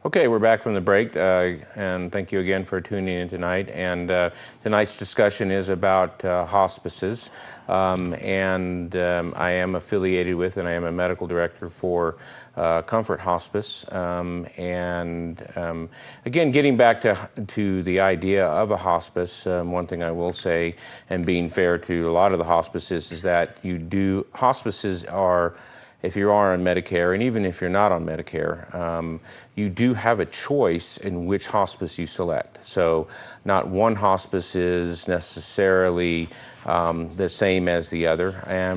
Okay, we're back from the break, and thank you again for tuning in tonight. And tonight's discussion is about hospices, I am affiliated with, and I am a medical director for Comfort Hospice. Again, getting back to the idea of a hospice, one thing I will say, and being fair to a lot of the hospices, is that hospices are, if you are on Medicare, and even if you're not on Medicare, you do have a choice in which hospice you select. So not one hospice is necessarily the same as the other,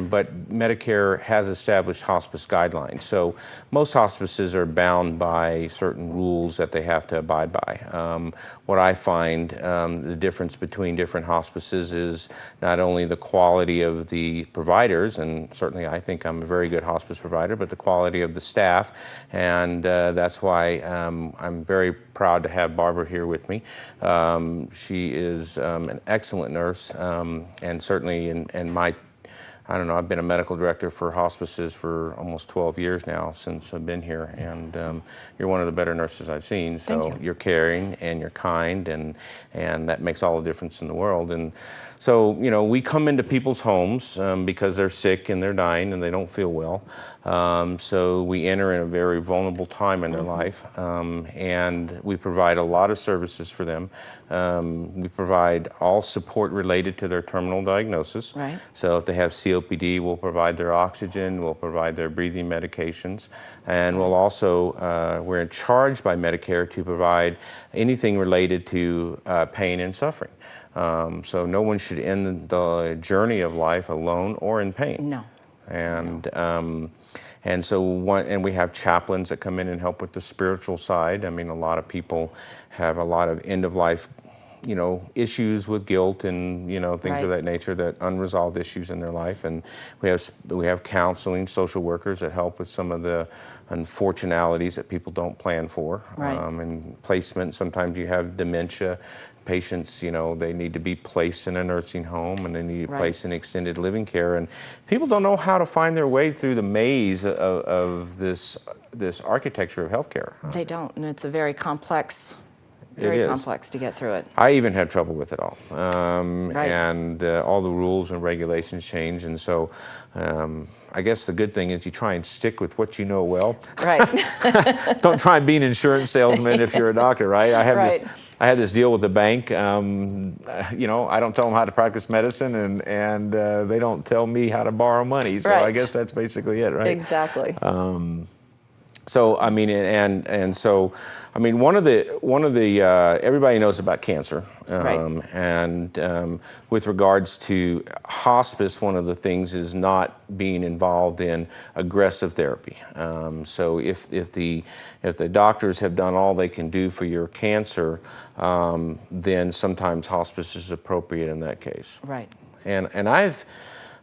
but Medicare has established hospice guidelines. So most hospices are bound by certain rules that they have to abide by. What I find the difference between different hospices is not only the quality of the providers, and certainly I think I'm a very good hospice provider, but the quality of the staff, and that's why I'm very proud to have Barbara here with me. She is an excellent nurse, and certainly in my, I don't know, I've been a medical director for hospices for almost 12 years now since I've been here, and you're one of the better nurses I've seen. So you're caring and you're kind, and that makes all the difference in the world. And so, you know, we come into people's homes because they're sick and they're dying and they don't feel well. So we enter in a very vulnerable time in their life, and we provide a lot of services for them. We provide all support related to their terminal diagnosis. Right. So if they have COPD, we'll provide their oxygen, we'll provide their breathing medications, and we'll also, we're charged by Medicare to provide anything related to pain and suffering. So no one should end the journey of life alone or in pain. No. And so we have chaplains that come in and help with the spiritual side. I mean, a lot of people have a lot of end-of-life, you know, issues with guilt and, you know, things of that nature, that unresolved issues in their life. And we have counseling, social workers that help with some of the unfortunalities that people don't plan for. And placement, sometimes you have dementia patients, you know, they need to be placed in a nursing home, and they need to be placed in extended living care. And people don't know how to find their way through the maze of this architecture of healthcare. They don't, and it's a very complex, complex to get through it. I even have trouble with it all. And all the rules and regulations change, and so I guess the good thing is you try and stick with what you know well. Right. Don't try being an insurance salesman if you're a doctor, right? I had this deal with the bank. You know, I don't tell them how to practice medicine, and they don't tell me how to borrow money. So I guess that's basically it, right? Exactly. So I mean, and so I mean, one of the everybody knows about cancer, and with regards to hospice, one of the things is not being involved in aggressive therapy. So if the doctors have done all they can do for your cancer, then sometimes hospice is appropriate in that case. Right. And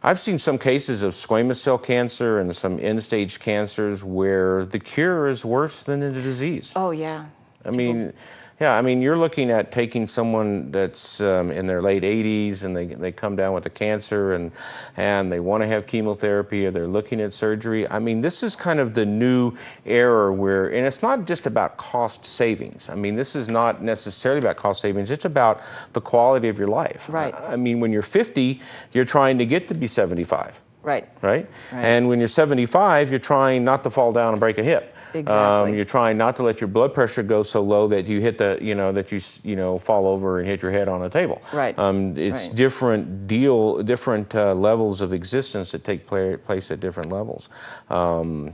I've seen some cases of squamous cell cancer and some end-stage cancers where the cure is worse than the disease. Oh, yeah. I mean, yeah, I mean, you're looking at taking someone that's in their late 80s, and they come down with a cancer, and they want to have chemotherapy, or they're looking at surgery. I mean, this is kind of the new era where, and it's not just about cost savings. I mean, this is not necessarily about cost savings. It's about the quality of your life. Right. I mean, when you're 50, you're trying to get to be 75. Right. Right? And when you're 75, you're trying not to fall down and break a hip. Exactly. You're trying not to let your blood pressure go so low that you hit that fall over and hit your head on a table. Right. It's different levels of existence that take place at different levels. So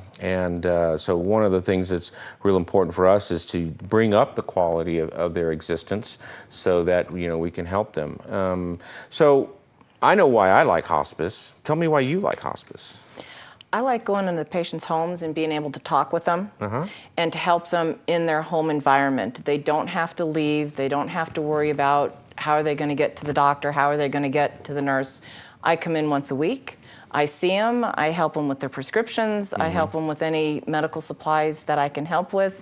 one of the things that's real important for us is to bring up the quality of their existence so that, you know, we can help them. So I know why I like hospice. Tell me why you like hospice. I like going into the patients' homes and being able to talk with them and to help them in their home environment. They don't have to leave. They don't have to worry about how are they going to get to the doctor, how are they going to get to the nurse. I come in once a week. I see them, I help them with their prescriptions, I help them with any medical supplies that I can help with.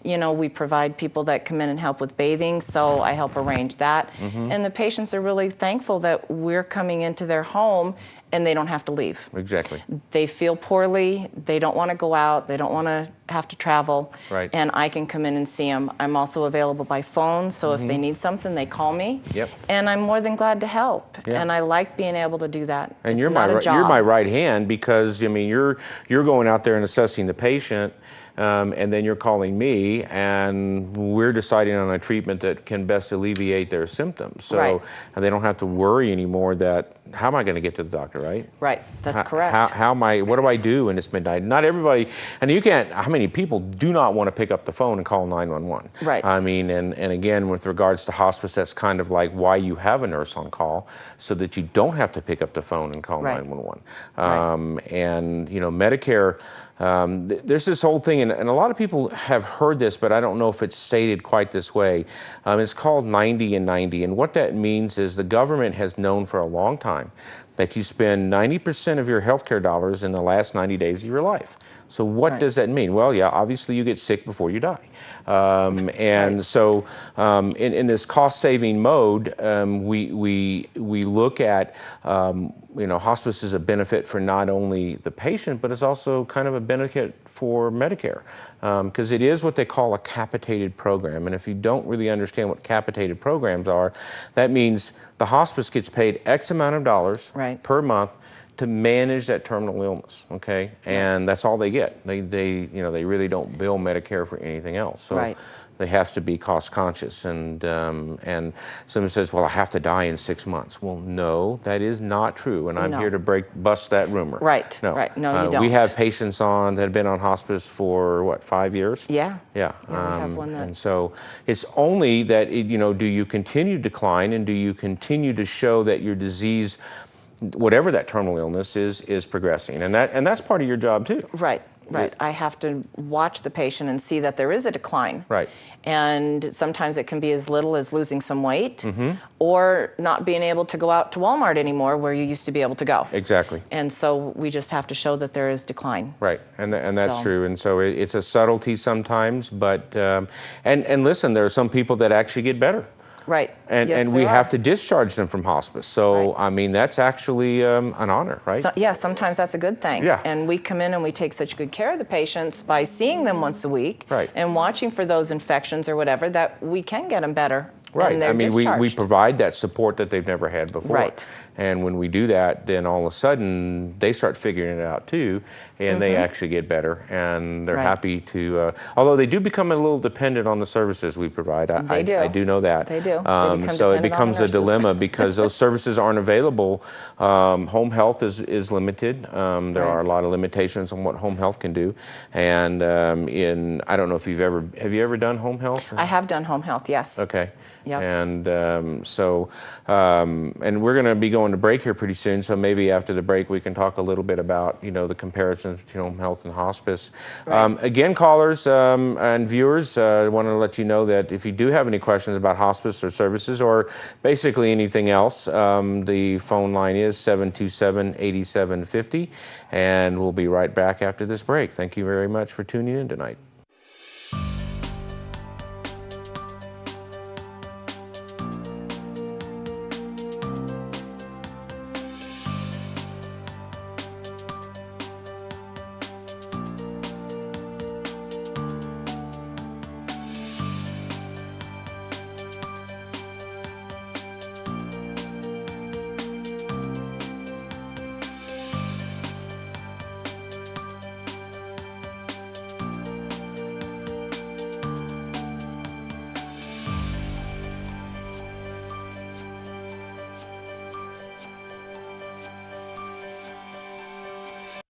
You know, we provide people that come in and help with bathing, so I help arrange that. And the patients are really thankful that we're coming into their home and they don't have to leave. Exactly. They feel poorly, they don't want to go out, they don't want to have to travel, Right. and I can come in and see them. I'm also available by phone, so if they need something, they call me. Yep. And I'm more than glad to help. Yeah. And I like being able to do that. And It's you're not a job. you're my right hand, because I mean you're going out there and assessing the patient, and then you're calling me, and we're deciding on a treatment that can best alleviate their symptoms. So Right. they don't have to worry anymore that, how am I going to get to the doctor, right? Right, that's correct. How am I, what do I do when it's midnight? Not everybody, and you can't, how many people do not want to pick up the phone and call 911? Right. I mean, and again, with regards to hospice, that's kind of like why you have a nurse on call, so that you don't have to pick up the phone and call Right. 911. Right. And, you know, Medicare, there's this whole thing, and a lot of people have heard this, but I don't know if it's stated quite this way. It's called 90 and 90, and what that means is the government has known for a long time that you spend 90% of your healthcare dollars in the last 90 days of your life. So what Right. does that mean? Well, yeah, obviously you get sick before you die. And Right. so in this cost-saving mode, we look at, you know, hospice is a benefit for not only the patient, but it's also kind of a benefit for Medicare, because it is what they call a capitated program. And if you don't really understand what capitated programs are, that means the hospice gets paid X amount of dollars Right. per month to manage that terminal illness, okay? And that's all they get. They you know, they really don't bill Medicare for anything else. So Right. they have to be cost conscious. And someone says, well, I have to die in 6 months. Well, no, that is not true. And I'm No. here to bust that rumor. Right, right. No, you We don't. have patients on that have been on hospice for, what, 5 years? Yeah. Yeah. Yeah, we have one that- And so it's only that, you know, do you continue to decline, and do you continue to show that your disease, whatever that terminal illness is progressing? And that's part of your job too. Right, right. I have to watch the patient and see that there is a decline. Right. And sometimes it can be as little as losing some weight or not being able to go out to Walmart anymore where you used to be able to go. Exactly. And so we just have to show that there is decline. Right, and that's So- true. And so it's a subtlety sometimes, but and listen, there are some people that actually get better. Right. And Yes, we there have are. to discharge them from hospice. So, Right. I mean, that's actually an honor, right? So, yeah, sometimes that's a good thing. Yeah. And we come in and we take such good care of the patients by seeing them once a week Right. and watching for those infections or whatever that we can get them better. Right. And they're I mean, we discharged. provide that support that they've never had before. Right. And when we do that, then all of a sudden they start figuring it out too, and they actually get better, and they're Right. happy to. Although they do become a little dependent on the services we provide. They do. I do know that. They do. They become So it dependent on becomes the a nurses. dilemma because those services aren't available. Home health is limited. There Right. are a lot of limitations on what home health can do, and I don't know if have you ever done home health? I have done home health, yes. Okay. Yep. And and we're going to be going to break here pretty soon, so maybe after the break we can talk a little bit about, you know, the comparisons between home health and hospice. Right. Again, callers and viewers, I want to let you know that if you do have any questions about hospice or services or basically anything else, the phone line is 727-8750, and we'll be right back after this break. Thank you very much for tuning in tonight.